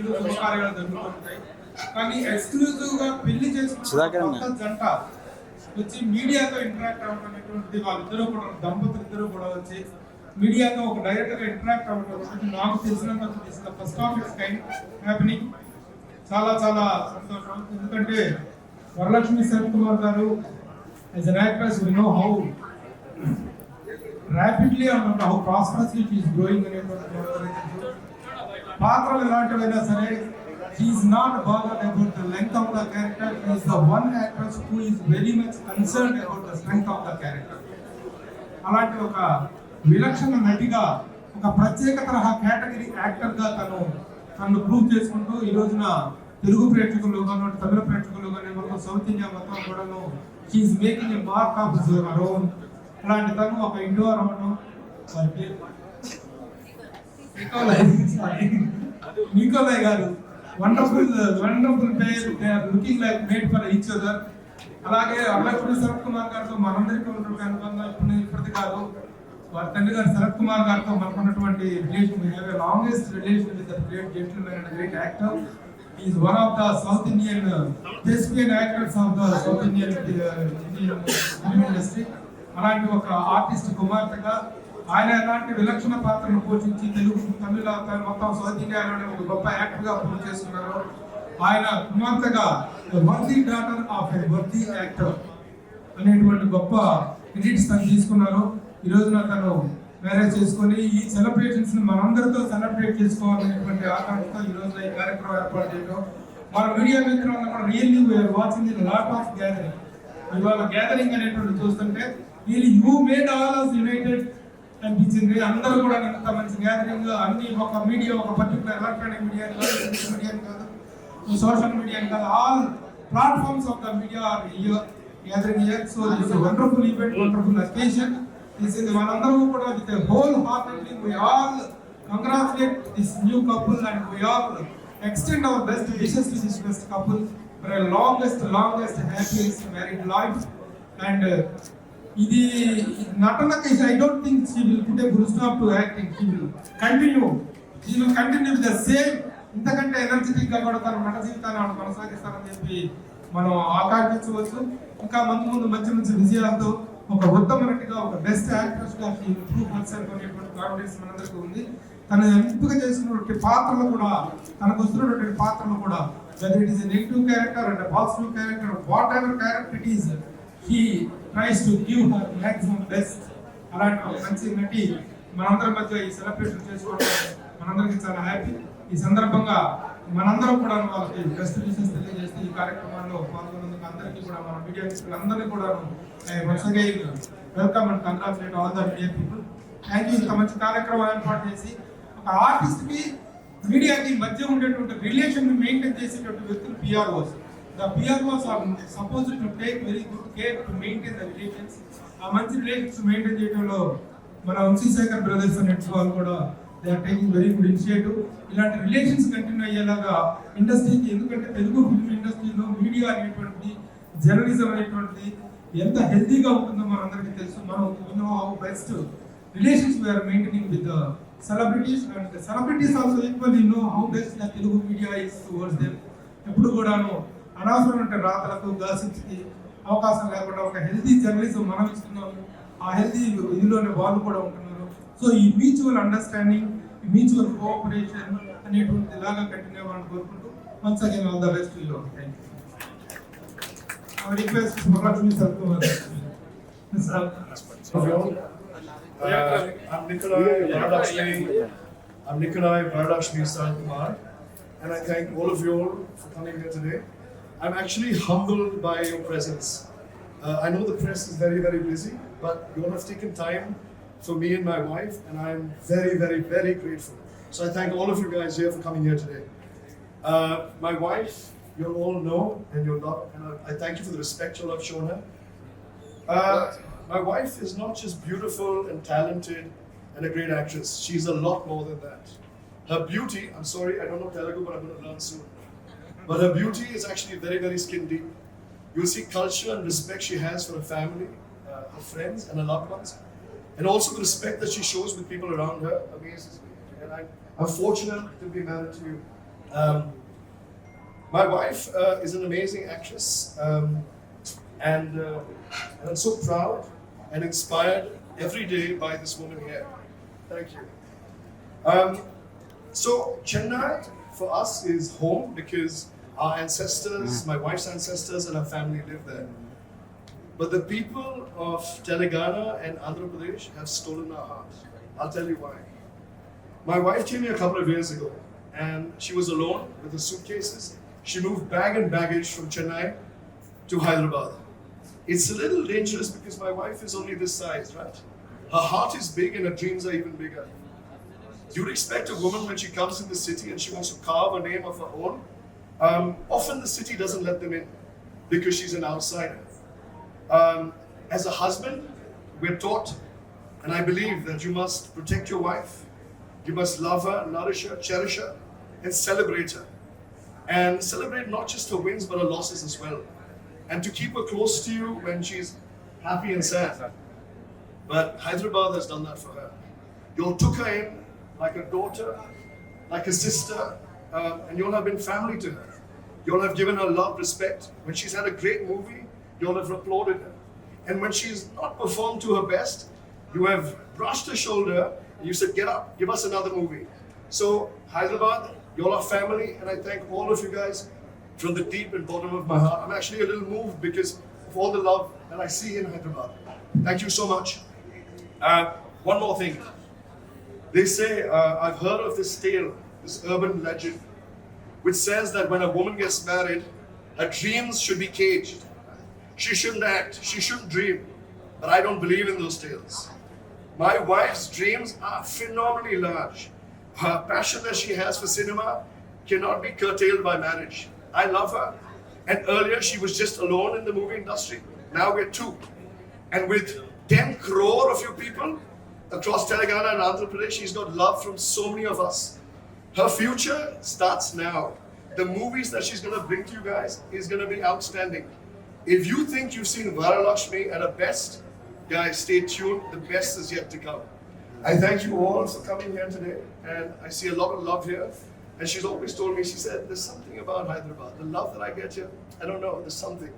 పెళ్లిళ్ళు శుభకార్యాలు జరుగుతుంటాయి. కానీ ఎక్స్క్లూజివ్ గా పెళ్లి చేసుకున్న జంట వచ్చి మీడియాతో ఇంటరాక్ట్ అవ్వడం అనేటువంటిది వాళ్ళిద్దరూ కూడా దంపతులు ఇద్దరు కూడా వచ్చి మీడియాతో ఒక డైరెక్ట్ గా ఇంటరాక్ట్ అవ్వడం నాకు తెలిసినంత first of it's kind happening. చాలా చాలా సంతోషం. ఎందుకంటే వరలక్ష్మి శరత్ కుమార్ గారు as an actress we know how rapidly and how prosperously she is growing అనేటువంటి పాత్రలు ఎలాంటివైనా సరే she is not bothered about the length of the character. She is the one actress who is very much concerned about the strength of the character. అలాంటి ఒక విలక్షణ నటిగా ఒక ప్రత్యేక తరహా కేటగిరీ యాక్టర్ గా తను ప్రూవ్ చేసుకుంటూ ఈ రోజున తెలుగు ప్రేక్షకులు కానీ తమిళ ప్రేక్షకులు కానీ మొత్తం సౌత్ ఇండియా మొత్తం కూడాను she's making a mark of her own. అలాంటి తను ఒక ఇండోర్ అవ్వడం నికోలయ్ గారు వండర్ఫుల్ పేరు, they are looking like made for each other. అలాగే వరలక్ష్మి శరత్ కుమార్ గారితో మనందరికీ ఉన్నటువంటి అనుబంధం ఇప్పటిది కాదు, వారి తండ్రి గారు శరత్ కుమార్ గారితో మనకున్నటువంటి relation, we have a longest relation with the great gentleman and a great actor. He is one of the South Indian thespian actors of the South Indian film industry. అలాంటి ఒక ఆర్టిస్ట్ కుమార్తెగా ఆయన ఎలాంటి విలక్షణ పాత్రను పోషించి తెలుగు తమిళ మొత్తం సౌత్ ఇండియాలోనే ఒక గొప్ప యాక్టర్ గా ప్రూవ్ చేస్తున్నారు. ఆయన కుమార్తెగా worthy daughter of a worthy actor అనేటువంటి గొప్ప క్రెడిట్స్ తను తీసుకున్నారు. ఈ రోజున తను మ్యారేజ్ చేసుకొని ఈ సెలబ్రేషన్స్ ని మనందరితో సెలబ్రేట్ చేసుకోవాలనేటువంటి ఆకాంక్షతో ఈ రోజున ఈ కార్యక్రమం ఏర్పాటు చేయడం, మన మీడియా మిత్రులందరూ కూడా really we are watching in lot of gathering. ఇవాళ గ్యాదరింగ్ అనేటువంటి చూస్తుంటే really you made all us united అనిపించింది. అందరూ కూడా ఇంత మంచి గ్యాదరింగ్, అన్ని ఒక మీడియా, ఒక పర్టికులర్ ఎలక్ట్రానిక్ మీడియా కాదు, సోషల్ మీడియా కాదు, all platforms of the media are here gathering here. So this is wonderful event, wonderful occasion. This is మనందరూ కూడా with a wholeheartedly we all congratulate this new couple and we all extend our best wishes to this best couple for a longest happiest married life. And ఇది నటనకి I don't think she will put a full stop to acting. She will continue with the same, ఇంతకంటే energetic గా కూడా తన నట జీవితాన్ని కొనసాగిస్తారని చెప్పి మనం ఆకాంక్షించవచ్చు. ఇంకా ముందు మంచి విజయాలతో ఒక ఉత్తమ నటిగా, ఒక బెస్ట్ యాక్ట్రెస్ గా ఇంప్రూవ్ హర్సెల్ఫ్ అనేటువంటి కాన్ఫిడెన్స్ మనందరికీ ఉంది. తను ఎంపిక చేసినటువంటి పాత్రలు కూడా, తనకు వస్తున్నటువంటి పాత్రలు కూడా, whether it is a negative character and a positive character, whatever character it is, he tries to give her maximum best. అలాంటి ఒక మంచి నటి మనందరి మధ్య ఈ సెలబ్రేషన్ చేసుకోవడం మనందరికీ చాలా హ్యాపీ. ఈ సందర్భంగా మనందరం కూడా వాళ్ళకి బెస్ట్ విషెస్ తెలియజేస్తూ ఈ కార్యక్రమాల్లో పాల్గొన్నందుకు అందరికీ కూడా మన మీడియా మిత్రులందరినీ కూడా once again welcome and congratulate all the media people. Thank you. ఇంత మంచి కార్యక్రమం ఏర్పాటు చేసి ఒక ఆర్టిస్ట్ కి మీడియాకి మధ్య ఉండేటువంటి రిలేషన్ ని మెయింటైన్ చేసేటువంటి వ్యక్తులు PROs. The PROs are supposed to take very good care to maintain the relations. ఆ మంచి రిలేషన్స్ మెయింటైన్ చేయడంలో మన వంశీశేఖర్ బ్రదర్స్ అనే వాళ్ళు కూడా they are taking very good initiative. ఇలాంటి రిలేషన్స్ కంటిన్యూ అయ్యేలాగా ఇండస్ట్రీకి, ఎందుకంటే తెలుగు ఫిల్మ్ ఇండస్ట్రీలో మీడియా అనేటువంటి జర్నలిజం అనేటువంటి ఎంత హెల్తీగా ఉంటుందో మనందరికీ తెలుసు. మనం know how best relations we are maintaining with celebrities and celebrities also equally know how best the Telugu media is towards them. ఎప్పుడు కూడాను అనవసరమైన రాతలకు, గాసిప్స్ కి అవకాశం లేకుండా ఒక హెల్తీ జర్నలిజం మనం ఇస్తున్నాము. ఆ హెల్తీ ఇదిలోనే వాళ్ళు కూడా ఉంటున్నారు. సో ఈ మ్యూచువల్ అండర్స్టాండింగ్, ఈ మ్యూచువల్ కోఆపరేషన్ అనేటువంటి ఇలాగా కంటిన్యూ అవ్వాలని కోరుకుంటూ once again all the best to you. Thank you. I request Varalatchmi Sharath Kumar. I'm Nikolai Varalatchmi Sharath Kumar, and I thank all of you all for coming here today. I'm actually humbled by your presence. I know the press is very busy, but you all have taken time for me and my wife, and I'm very grateful. So I thank all of you guys here for coming here today. My wife, you all know, and you love, and I thank you for the respect you all have shown her. My wife is not just beautiful and talented and a great actress. She's a lot more than that. Her beauty, I'm sorry, I don't know Telugu, but I'm going to learn soon. But her beauty is actually very skin deep. You'll see culture and respect she has for her family, her friends, and her loved ones, and also the respect that she shows with people around her amazes me. And I'm fortunate to be married to you. Um, my wife is an amazing actress, and I'm so proud and inspired every day by this woman here. Thank you. So Chennai for us is home because our ancestors, my wife's ancestors, and our family live there. But the people of Telangana and Andhra Pradesh have stolen our heart. I'll tell you why. My wife came here a couple of years ago, and she was alone with her suitcases. She moved bag and baggage from Chennai to Hyderabad. It's a little dangerous because my wife is only this size, right? Her heart is big and her dreams are even bigger. You'd expect a woman when she comes in the city and she wants to carve a name of her own. Often the city doesn't let them in because she's an outsider. As a husband, we're taught, and I believe that you must protect your wife. You must love her, nourish her, cherish her, and celebrate her. And celebrate not just her wins but her losses as well. And to keep her close to you when she's happy and sad. But Hyderabad has done that for her. You all took her in like a daughter, like a sister, and you all have been family to her. You all have given her love, respect. When she's had a great movie, you all have applauded her. And when she's not performed to her best, you have brushed her shoulder and you said, get up, give us another movie. So Hyderabad, you all are family, and I thank all of you guys from the deep and bottom of my heart. I'm actually a little moved because of all the love that I see in Hyderabad. Thank you so much. One more thing. They say, I've heard of this tale, this urban legend, which says that when a woman gets married, her dreams should be caged. She shouldn't act, she shouldn't dream. But I don't believe in those tales. My wife's dreams are phenomenally large. Her passion that she has for cinema cannot be curtailed by marriage. I love her. And earlier she was just alone in the movie industry. Now we're two. And with 10 crore of you people across Telangana and Andhra Pradesh, she's got love from so many of us. Her future starts now. The movies that she's going to bring to you guys is going to be outstanding. If you think you've seen Varalakshmi at her best, guys, stay tuned. The best is yet to come. I thank you all for coming here today, and I see a lot of love here. And she's always told me, she said, there's something about Hyderabad. The love that I get here, I don't know, there's something.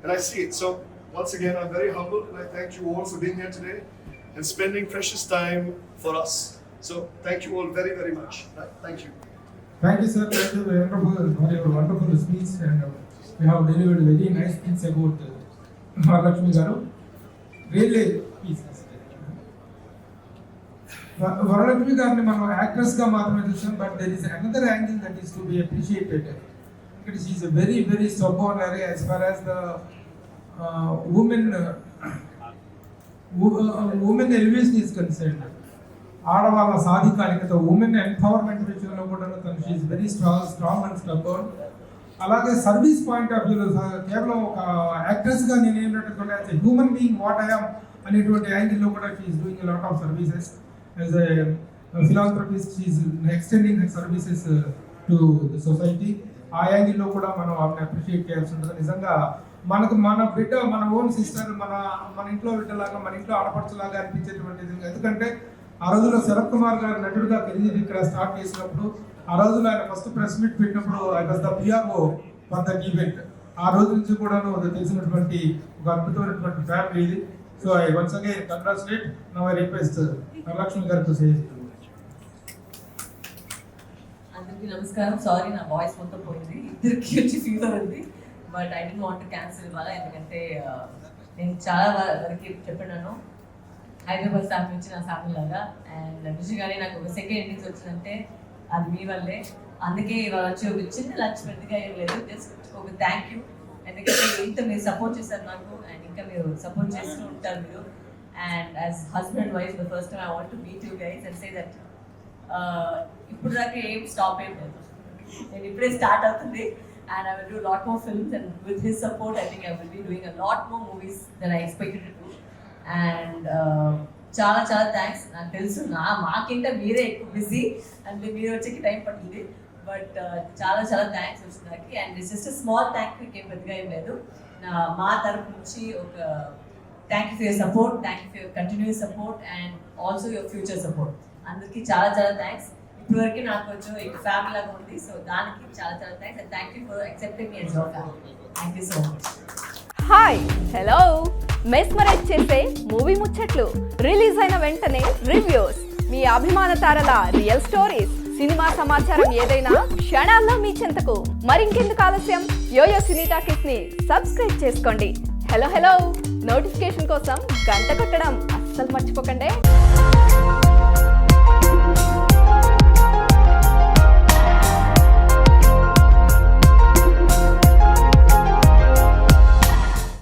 And I see it. So once again, I'm very humbled, and I thank you all for being here today and spending precious time for us. So thank you all very, very much. Thank you. Thank you, sir. Thank you for your wonderful speech, and you have delivered very nice things about Mahalakshmi Garu. Really, please. Varalakshmi Garu, మనం actress గా మాత్రమే చూసాం, but there is another angle that is to be appreciated. Because she is a very, very sober as far as the women elevation is concerned. ఆడవాళ్ళ సాధికారికత, women empowerment విషయంలో కూడా తను she is very strong and stubborn. అలాగే service point of వ్యూలో కేవలం ఒక యాక్ట్రెస్గా నేను ఏంటంటే as a human being what I am అనేటువంటి యాంగిల్లో కూడా she is doing lot of services. As a philanthropist she is extending her services to the society. ఆ యాంగిల్లో కూడా మనం ఆమెను అప్రిషియేట్ చేయాల్సి ఉంటుంది. నిజంగా మనకు మన బిడ్డ, మన ఓన్ సిస్టర్, మన ఇంట్లో బిడ్డలాగా, మన ఇంట్లో ఆడపడుచులాగా అనిపించేటువంటిది. ఎందుకంటే ఆ రోజుల్లో శరత్ కుమార్ గారు నటుడుగా కెరీర్ ఇక్కడ స్టార్ట్ చేసినప్పుడు, ఆ రోజుల్లో ఆయన ఫస్ట్ ప్రెస్ మీట్ పెట్టినప్పుడు I was the PRO for that event. ఆ రోజు నుంచి కూడా తెలిసినటువంటి ఒక అద్భుతమైనటువంటి ఫ్యామిలీ ఇది. So I once again congratulate. Now I request Varalakshmi గారు టు సే. అందరికీ నమస్కారం. సారీ, నా వాయిస్ మొత్తం పోయింది, ఇద్దరికి వచ్చి ఫీవర్ ఉంది. But I don't want to cancel ఇవాళ, ఎందుకంటే నేను చాలా వరకు చెప్పినాను. హైదరాబాద్ స్టాఫ్ నుంచి నా ఫ్యామిలీ లాగా, అండ్ నిజంగానే నాకు ఒక సెకండ్ ఇన్నింగ్స్ వచ్చిందంటే అది మీ వల్లే. అందుకే ఇవాళ వచ్చి ఒక చిన్న లంచ్ పెద్దగా ఏం లేదు, జస్ట్ ఒక థ్యాంక్ యూ. ఎందుకంటే ఇంత మీరు సపోర్ట్ చేశారు నాకు, అండ్ ఇంకా మీరు సపోర్ట్ చేస్తూ ఉంటారు మీరు. And as husband and wife the first time I want to meet you guys and say that ఇప్పుడు దాకా ఏం స్టాప్ ఏం లేదు, నేను ఇప్పుడే స్టార్ట్ అవుతుంది. And I will do a lot more films, and with his support I think I will be doing a lot more movies than I expected to do. And చాలా thanks. నాకు తెలుసు మాకింట మీరే ఎక్కువ బిజీ, అంటే మీరు వచ్చేకి time పడుతుంది. But చాలా థ్యాంక్స్ వచ్చిందానికి. And it's just small thank you, ఇంకేం పెద్దగా ఏం లేదు. మా తరపు నుంచి ఒక thank you for your support, thank you for your continuous support and also your future support. అందరికీ చాలా థ్యాంక్స్. ఇప్పటివరకు నాకు కొంచెం ఇటు ఫ్యామిలీ లాగా ఉంది. సో దానికి చాలా చాలా thanks and thank you for accepting me as your family. Thank you so much. Hi hello mesmerise చేసే మూవీ ముచ్చట్లు, రిలీజ్ అయిన వెంటనే రివ్యూస్, మీ అభిమాన తారల రియల్ స్టోరీస్, సినిమా సమాచారం ఏదైనా క్షణాల్లో మీ చెంతకు. మరింకెందుకు ఆలస్యం, యోయో సినీ టాకీస్ ని సబ్స్క్రైబ్ చేసుకోండి. హలో హలో నోటిఫికేషన్ కోసం గంట కొట్టడం అస్సలు మర్చిపోకండి.